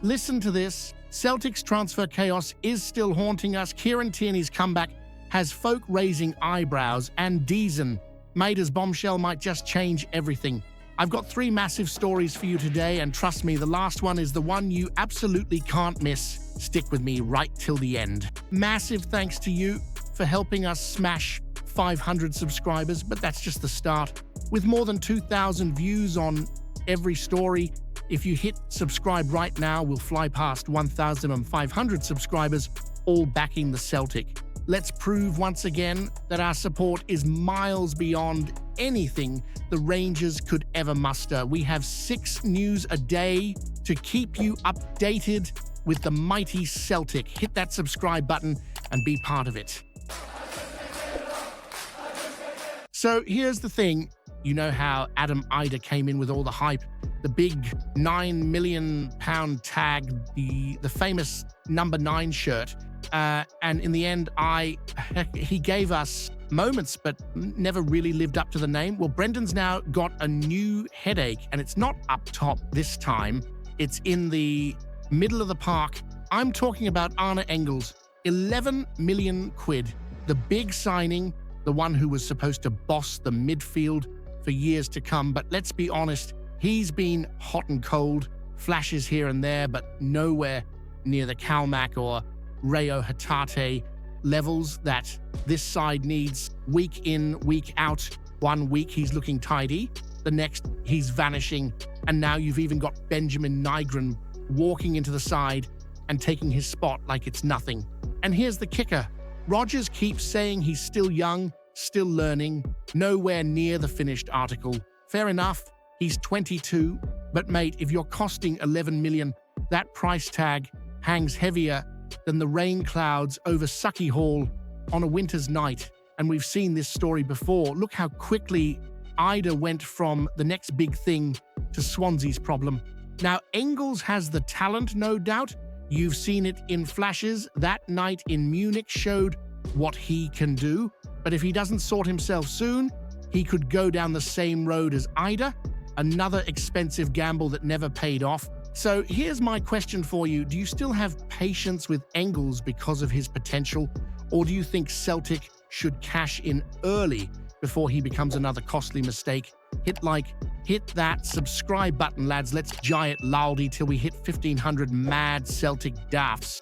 Listen to this. Celtic's transfer chaos is still haunting us. Kieran Tierney's comeback has folk raising eyebrows, and Daizen Maeda's bombshell might just change everything. I've got 3 massive stories for you today, and trust me, the last one is the one you absolutely can't miss. Stick with me right till the end. Massive thanks to you for helping us smash 500 subscribers, but that's just the start. With more than 2,000 views on every story, if you hit subscribe right now, we'll fly past 1,500 subscribers, all backing the Celtic. Let's prove once again that our support is miles beyond anything the Rangers could ever muster. We have 6 news a day to keep you updated with the mighty Celtic. Hit that subscribe button and be part of it. So here's the thing. You know how Adam Idah came in with all the hype, the big £9 million tag, the famous number 9 shirt. And in the end, he gave us moments, but never really lived up to the name. Well, Brendan's now got a new headache, and it's not up top this time. It's in the middle of the park. I'm talking about Engels. 11 million quid. The big signing, the one who was supposed to boss the midfield for years to come. But let's be honest, he's been hot and cold, flashes here and there, but nowhere near the Kalmak or Rayo Hatate levels that this side needs. Week in, week out. One week he's looking tidy, the next he's vanishing, and now you've even got Benjamin Nygren walking into the side and taking his spot like it's nothing. And here's the kicker. Rodgers keeps saying he's still young, still learning, nowhere near the finished article. Fair enough, he's 22, but mate, if you're costing 11 million, that price tag hangs heavier than the rain clouds over Sucky Hall on a winter's night. And we've seen this story before. Look how quickly Idah went from the next big thing to Swansea's problem. Now, Engels has the talent, no doubt. You've seen it in flashes. That night in Munich showed what he can do. But if he doesn't sort himself soon, he could go down the same road as Idah, another expensive gamble that never paid off. So here's my question for you. Do you still have patience with Engels because of his potential? Or do you think Celtic should cash in early before he becomes another costly mistake? Hit that subscribe button, lads. Let's jai it loudly till we hit 1,500 mad Celtic daffs.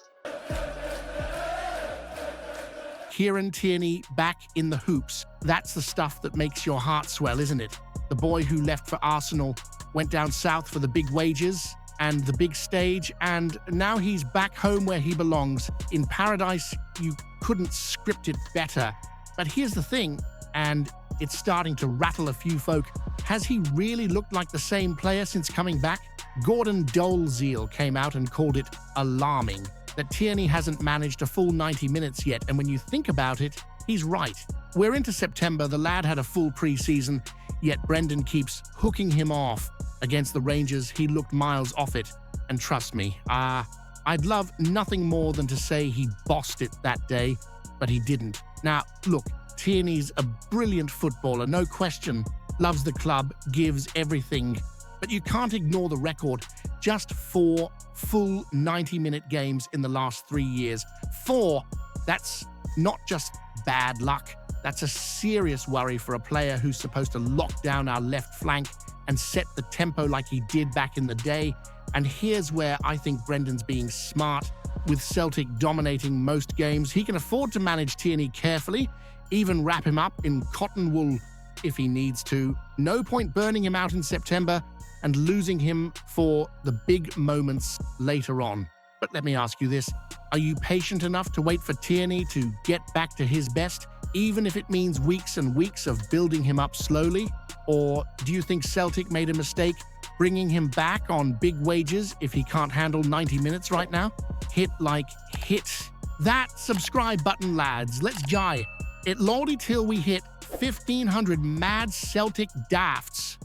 Kieran Tierney back in the hoops. That's the stuff that makes your heart swell, isn't it? The boy who left for Arsenal went down south for the big wages and the big stage, and now he's back home where he belongs. In paradise, you couldn't script it better. But here's the thing, and it's starting to rattle a few folk. Has he really looked like the same player since coming back? Gordon Dolezal came out and called it alarming that Tierney hasn't managed a full 90 minutes yet, and when you think about it, he's right. We're into September, the lad had a full pre-season, yet Brendan keeps hooking him off. Against the Rangers, he looked miles off it, and trust me, I'd love nothing more than to say he bossed it that day, but he didn't. Now, look, Tierney's a brilliant footballer, no question, loves the club, gives everything, but you can't ignore the record. Just 4 full 90-minute games in the last 3 years. 4, that's not just bad luck, that's a serious worry for a player who's supposed to lock down our left flank and set the tempo like he did back in the day. And here's where I think Brendan's being smart. With Celtic dominating most games, he can afford to manage Tierney carefully, even wrap him up in cotton wool if he needs to. No point burning him out in September and losing him for the big moments later on. But let me ask you this, are you patient enough to wait for Tierney to get back to his best, even if it means weeks and weeks of building him up slowly? Or do you think Celtic made a mistake bringing him back on big wages if he can't handle 90 minutes right now? Hit that subscribe button, lads. Let's jai it lordy till we hit 1,500 mad Celtic dafts.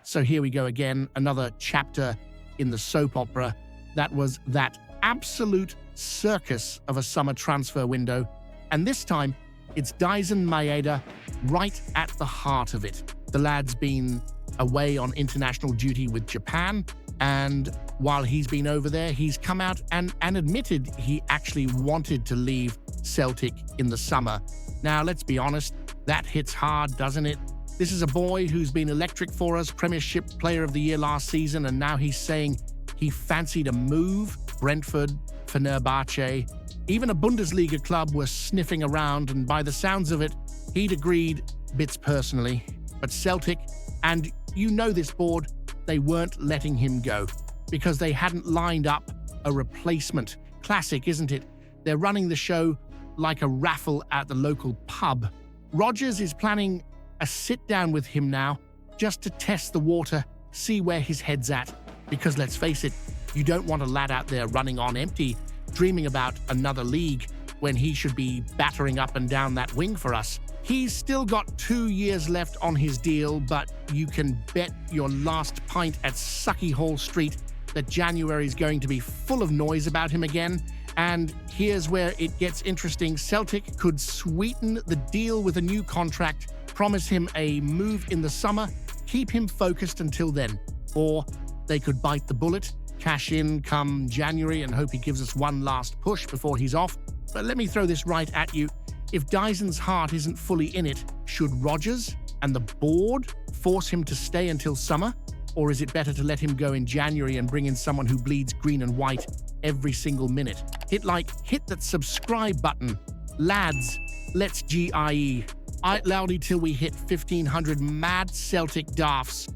So here we go again, another chapter in the soap opera. That was that absolute circus of a summer transfer window. And this time, it's Daizen Maeda right at the heart of it. The lad's been away on international duty with Japan. And while he's been over there, he's come out and admitted he actually wanted to leave Celtic in the summer. Now, let's be honest, that hits hard, doesn't it? This is a boy who's been electric for us, Premiership Player of the Year last season, and now he's saying he fancied a move. Brentford, Fenerbahce, even a Bundesliga club were sniffing around, and by the sounds of it, he'd agreed bits personally. But Celtic, and you know this board, they weren't letting him go because they hadn't lined up a replacement. Classic, isn't it? They're running the show like a raffle at the local pub. Rodgers is planning a sit-down with him now just to test the water, see where his head's at. Because let's face it, you don't want a lad out there running on empty, dreaming about another league when he should be battering up and down that wing for us. He's still got 2 years left on his deal, but you can bet your last pint at Sucky Hall Street that January's going to be full of noise about him again. And here's where it gets interesting. Celtic could sweeten the deal with a new contract, promise him a move in the summer, keep him focused until then. Or they could bite the bullet, cash in come January and hope he gives us one last push before he's off. But let me throw this right at you. If Daizen's heart isn't fully in it, should Rodgers and the board force him to stay until summer? Or is it better to let him go in January and bring in someone who bleeds green and white every single minute? Hit that subscribe button. Lads, let's GIE. Out loudy till we hit 1,500 mad Celtic daffs.